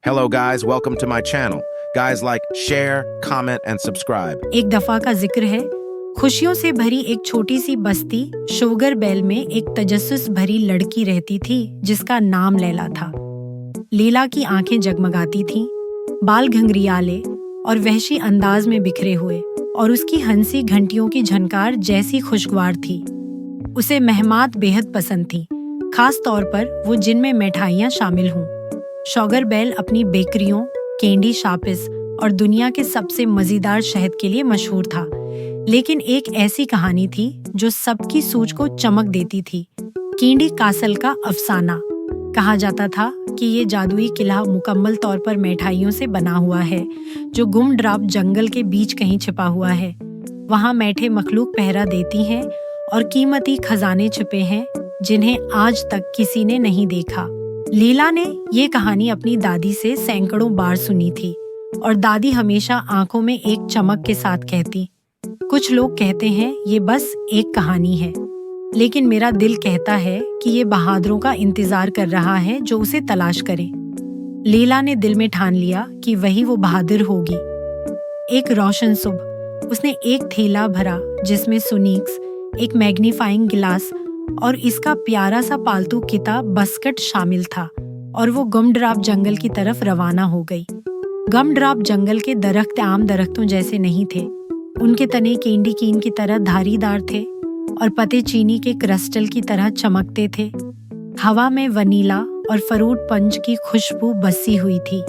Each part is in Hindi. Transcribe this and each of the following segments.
Hello guys, welcome to my channel. Guys like, share, comment and subscribe. एक दफा का जिक्र है। खुशियों से भरी एक छोटी सी बस्ती शुगर बेल में एक तजस्सुस भरी लड़की रहती थी जिसका नाम लैला था। लैला की आंखें जगमगाती थीं, बाल घंघरियाले और वहशी अंदाज में बिखरे हुए, और उसकी हंसी घंटियों की झनकार जैसी खुशगवार थी। उसे मेहमात बेहद पसंद थी, खास तौर पर वो जिनमें मिठाइयाँ शामिल हों। शुगर बेल अपनी बेकरियों, कैंडी शॉप्स और दुनिया के सबसे मज़ेदार शहद के लिए मशहूर था। लेकिन एक ऐसी कहानी थी जो सबकी सूझ को चमक देती थी। कैंडी कासल का अफसाना। कहा जाता था कि ये जादुई किला मुकम्मल तौर पर मिठाइयों से बना हुआ है, जो गुमड्राब जंगल के बीच कहीं छिपा हुआ है। वहाँ मैठे मखलूक पहरा देती हैं और कीमती खजाने छिपे हैं जिन्हें आज तक किसी ने नहीं देखा। लैला ने ये कहानी अपनी दादी से सैकड़ों बार सुनी थी, और दादी हमेशा आंखों में एक चमक के साथ कहती, कुछ लोग कहते हैं ये बस एक कहानी है, लेकिन मेरा दिल कहता है कि ये बहादुरों का इंतजार कर रहा है जो उसे तलाश करें। लैला ने दिल में ठान लिया कि वही वो बहादुर होगी। एक रोशन सुबह उसने एक थैला भरा जिसमें सुनीक्स, एक मैग्नीफाइंग गिलास और इसका प्यारा सा पालतू किताब बस्कट शामिल था, और वो गुमड्राब जंगल की तरफ रवाना हो गई। गुमड्राब जंगल के दरख्त आम दरख्तों जैसे नहीं थे। उनके तने कैंडी कीन की तरह धारीदार थे और पत्ते चीनी के क्रिस्टल की तरह चमकते थे। हवा में वनीला और फ्रूट पंच की खुशबू बसी हुई थी।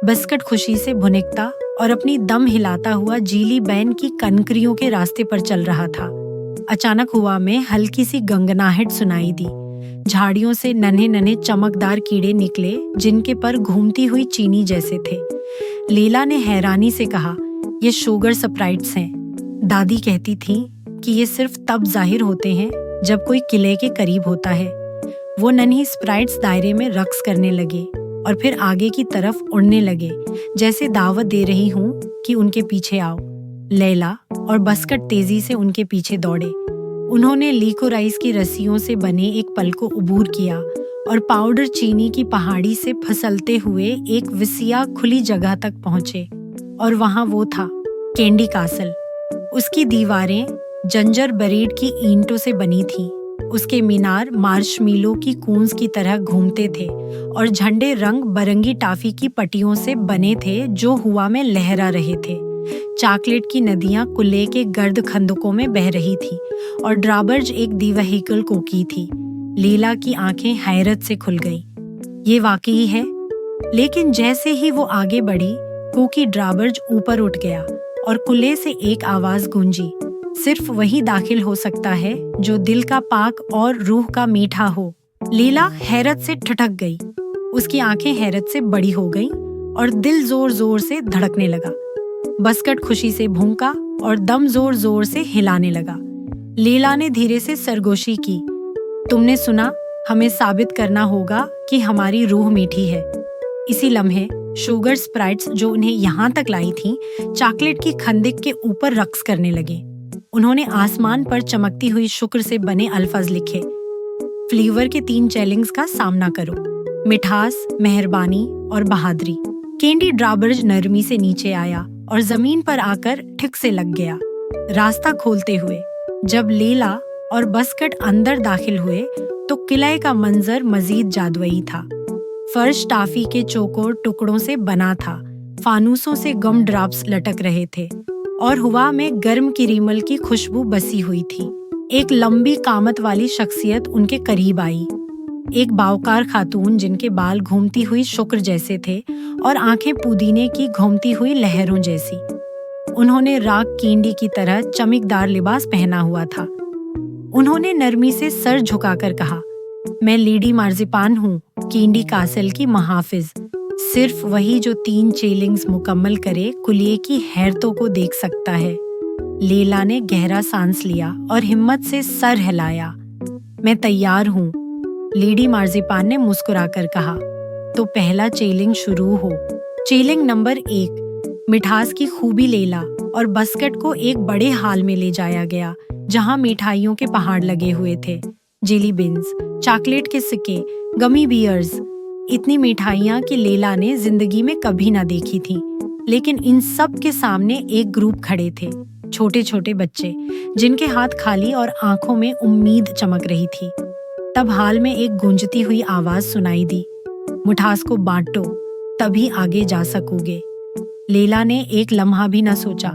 बस्कट खुशी से भुनकता और अपनी दम हिलाता हुआ जीली बैन की कनकरियों के रास्ते पर चल रहा था। अचानक हवा में हल्की सी गंगनाहट सुनाई दी। झाड़ियों से नन्हे नन्हे चमकदार कीड़े निकले जिनके पर घूमती हुई चीनी जैसे थे। लैला ने हैरानी से कहा, ये शुगर स्प्राइट्स हैं। दादी कहती थी कि ये सिर्फ तब जाहिर होते हैं जब कोई किले के करीब होता है। वो नन्ही स्प्राइट्स दायरे में रक्स करने लगे और फिर आगे की तरफ उड़ने लगे, जैसे दावत दे रही हूँ कि उनके पीछे आओ। लैला और बस्कट तेजी से उनके पीछे दौड़े। उन्होंने लीकोराइस की रस्सियों से बने एक पल को उबूर किया और पाउडर चीनी की पहाड़ी से फिसलते हुए एक विसिया खुली जगह तक पहुंचे। और वहां वो था, कैंडी कासल। उसकी दीवारें जंजर बरीड की ईंटों से बनी थीं। उसके मीनार मार्शमेलो की कूंज की तरह घूमते थे और झंडे रंग बरंगी टाफी की पट्टियों से बने थे जो हवा में लहरा रहे थे। चॉकलेट की नदियां कुल्ले के गर्द खंदकों में बह रही थी और ड्राबर्ज एक दी व्हीकल कोकी थी। लैला की आंखें हैरत से खुल गईं। ये वाकई है। लेकिन जैसे ही वो आगे बढ़ी, कोकी ड्राबर्ज ऊपर उठ गया और कुल्ले से एक आवाज गूंजी, सिर्फ वही दाखिल हो सकता है जो दिल का पाक और रूह का मीठा हो। लैला हैरत से ठिठक गई। उसकी आंखें हैरत से बड़ी हो गईं और दिल जोर जोर से धड़कने लगा। बस्कट खुशी से भूंका और दम जोर जोर से हिलाने लगा। लैला ने धीरे से सरगोशी की, तुमने सुना, हमें साबित करना होगा कि हमारी रूह मीठी है। इसी लम्हे शुगर स्प्राइट्स जो उन्हें यहाँ तक लाई थीं, चॉकलेट की खंदिक के ऊपर रक्स करने लगे। उन्होंने आसमान पर चमकती हुई शुक्र से बने अल्फाज लिखे, फ्लेवर के 3 चैलेंज का सामना करो, मिठास, मेहरबानी और बहादुरी। कैंडी ड्राबर्ज नरमी से नीचे आया और जमीन पर आकर ठिक से लग गया, रास्ता खोलते हुए। जब लैला और बस्कट अंदर दाखिल हुए तो किले का मंजर मजीद जादुई था। फर्श टाफी के चौकोर टुकड़ों से बना था, फानूसों से गम ड्रॉप्स लटक रहे थे और हवा में गर्म किरीमल की खुशबू बसी हुई थी। एक लंबी कामत वाली शख्सियत उनके करीब आई, एक बावकार खातून जिनके बाल घूमती हुई शुक्र जैसे थे और आंखें पुदीने की घूमती हुई लहरों जैसी। उन्होंने राग कैंडी की तरह चमकदार लिबास पहना हुआ था। उन्होंने नरमी से सर झुकाकर कहा, मैं लेडी मार्जिपान हूँ, कैंडी कासल की महाफिज। सिर्फ वही जो 3 चैलेंज मुकम्मल करे कुलिये की हैरतों को देख सकता है। लैला ने गहरा सांस लिया और हिम्मत से सर हिलाया। मैं तैयार हूँ, लेडी मार्जिपान ने मुस्कुराकर कहा। तो पहला चैलेंज शुरू हो। चैलेंज नंबर 1, मिठास की खूबी। लैला और बस्कट को एक बड़े हाल में ले जाया गया जहां मिठाइयों के पहाड़ लगे हुए थे, जेली बिन्स, चॉकलेट के सिक्के, गमी बियर्स। इतनी मिठाइयाँ कि लैला ने जिंदगी में कभी ना देखी थी। लेकिन इन सब के सामने एक ग्रुप खड़े थे, छोटे छोटे बच्चे जिनके हाथ खाली और आंखों में उम्मीद चमक रही थी। तब हाल में एक गूंजती हुई आवाज सुनाई दी, मिठास को बांटो, तभी आगे जा सकोगे। लैला ने एक लम्हा भी न सोचा,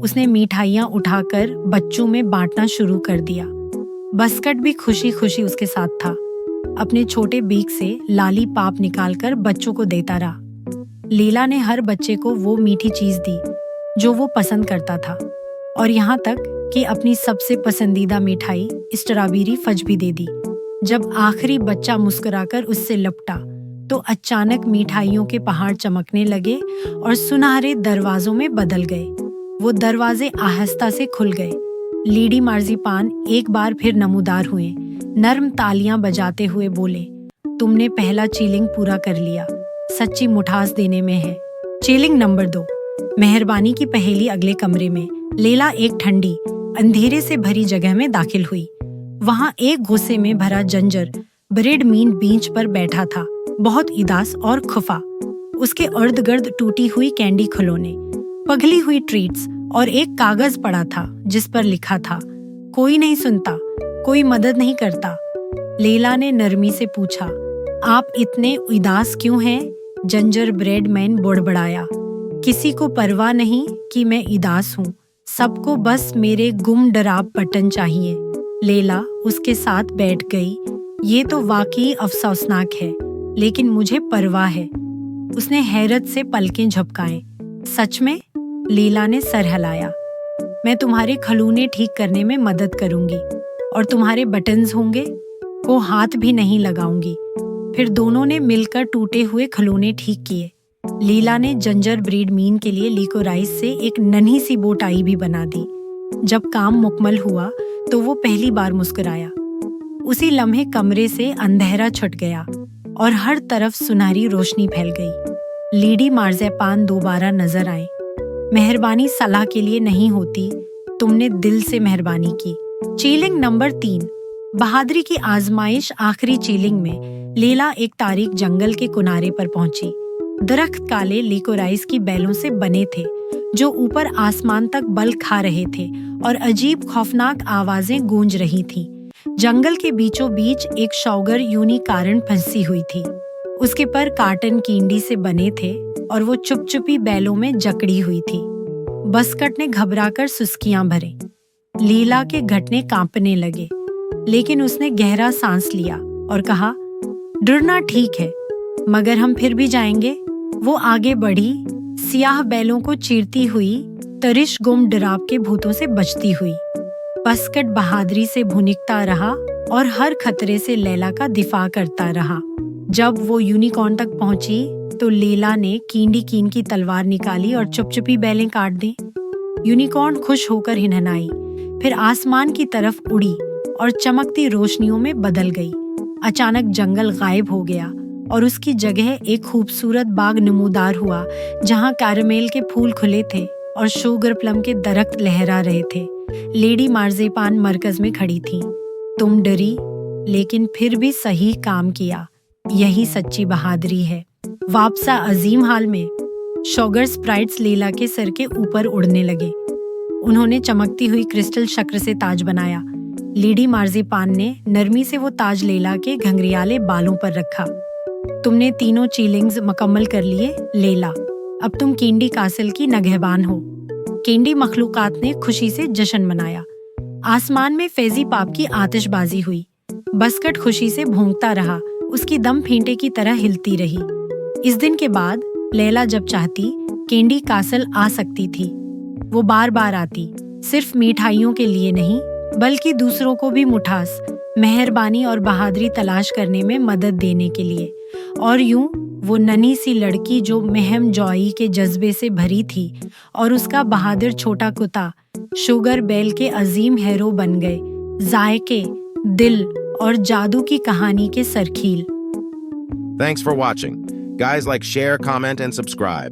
उसने मिठाइयाँ उठाकर बच्चों में बांटना शुरू कर दिया। बस्कट भी खुशी खुशी उसके साथ था, अपने छोटे बीक से लाली पाप निकालकर बच्चों को देता रहा। लैला ने हर बच्चे को वो मीठी चीज दी जो वो पसंद करता था, और यहाँ तक कि अपनी सबसे पसंदीदा मिठाई स्ट्रॉबेरी फज भी दे दी। जब आखिरी बच्चा मुस्कुराकर उससे लपटा तो अचानक मिठाइयों के पहाड़ चमकने लगे और सुनहरे दरवाजों में बदल गए। वो दरवाजे आहिस्ता से खुल गए। लीडी मार्जिपान एक बार फिर नमूदार हुए, नर्म तालियां बजाते हुए बोले, तुमने पहला चीलिंग पूरा कर लिया, सच्ची मिठास देने में है। चीलिंग नंबर 2, मेहरबानी की पहेली। अगले कमरे में लैला एक ठंडी अंधेरे से भरी जगह में दाखिल हुई। वहां एक गुस्से में भरा जंजर ब्रेड मीन बेंच पर बैठा था, बहुत उदास और खुफा। उसके इर्द गिर्द टूटी हुई कैंडी खिलौने, पगली हुई ट्रीट्स और एक कागज पड़ा था जिस पर लिखा था, कोई नहीं सुनता, कोई मदद नहीं करता। लैला ने नरमी से पूछा, आप इतने उदास क्यों हैं? जंजर ब्रेड मैन बड़बड़ाया, किसी को परवाह नहीं कि मैं उदास हूँ, सबको बस मेरे गुमडराब बटन चाहिए। लैला उसके साथ बैठ गई। ये तो वाकई अफसोसनाक है, लेकिन मुझे परवाह है। उसने हैरत से पलकें झपकाएं। सच में? लैला ने सर हिलाया। मैं तुम्हारे खलूने ठीक करने में मदद करूंगी और तुम्हारे बटन्स होंगे को हाथ भी नहीं लगाऊंगी। फिर दोनों ने मिलकर टूटे हुए खिलौने ठीक किए। लैला ने जंजर ब्रेड मीन के लिए लिकोराइस से एक नन्ही सी बोटाई भी बना दी। जब काम मुकम्मल हुआ तो वो पहली बार मुस्कुराया। उसी लम्हे कमरे से अंधेरा छुट गया और हर तरफ सुनहरी रोशनी फैल गई। लीडी मार्जिपान दोबारा नजर आए। मेहरबानी सलाह के लिए नहीं होती, तुमने दिल से मेहरबानी की। चीलिंग नंबर 3, बहादुरी की आजमाइश। आखिरी चीलिंग में लैला एक तारीक जंगल के किनारे पर पहुंची। दरख्त काले लिकोराइस की बेलों से बने थे जो ऊपर आसमान तक बल खा रहे थे और अजीब खौफनाक आवाजें गूंज रही थीं। जंगल के बीचों बीच एक शौगर यूनिकॉर्न फंसी हुई थी। उसके पर कार्टन कींडी से बने थे और वो चुपचुपी बैलों में जकड़ी हुई थी। बस्कट ने घबराकर सुस्कियां भरे। लैला के घुटने कांपने लगे, लेकिन उसने गहरा सांस लिया और कहा, डरना ठीक है, मगर हम फिर भी जाएंगे। वो आगे बढ़ी, सियाह बैलों को चीरती हुई, तरिश गुम डराव के भूतों से बचती हुई। बस्कट बहादुरी से भुनिकता रहा और हर खतरे से लैला का दिफा करता रहा। जब वो यूनिकॉर्न तक पहुंची तो लैला ने कींडी कीन की तलवार निकाली और चुपचुपी बैलें काट दी। यूनिकॉर्न खुश होकर हिनहिनाई, फिर आसमान की तरफ उड़ी और चमकती रोशनियों में बदल गई। अचानक जंगल गायब हो गया और उसकी जगह एक खूबसूरत बाग नमूदार हुआ, जहां कैरमेल के फूल खुले थे और शुगर प्लम के दरख्त लहरा रहे थे। लेडी मार्जिपान मरकज में खड़ी थी। तुम डरी, लेकिन फिर भी सही काम किया। यही सच्ची बहादुरी है। वापसा अजीम हाल में शुगर स्प्राइट्स लैला के सर के ऊपर उड़ने लगे। उन्होंने चमकती हुई क्रिस्टल शक्र से ताज बनाया। लेडी मार्जिपान ने नरमी से वो ताज लैला के घंघरियाले बालों पर रखा। तुमने तीनों चीलिंग्स मुकम्मल कर लिए लैला, अब तुम कैंडी कासल की नगहबान हो। कैंडी मखलूकात ने खुशी से जश्न मनाया। आसमान में फैजी पाप की आतिशबाजी हुई। बस्कट खुशी से भौंकता रहा, उसकी दम फेंटे की तरह हिलती रही। इस दिन के बाद लैला जब चाहती कैंडी कासल आ सकती थी। वो बार बार आती, सिर्फ मिठाइयों के लिए नहीं, बल्कि दूसरों को भी मिठास, मेहरबानी और बहादुरी तलाश करने में मदद देने के लिए। और यूं वो नन्ही सी लड़की जो महम जॉई के जज्बे से भरी थी और उसका बहादुर छोटा कुत्ता शुगर बेल के अजीम हीरो बन गए, जायके, दिल और जादू की कहानी के सरखील। Thanks for watching. Guys, like, share, comment, and subscribe.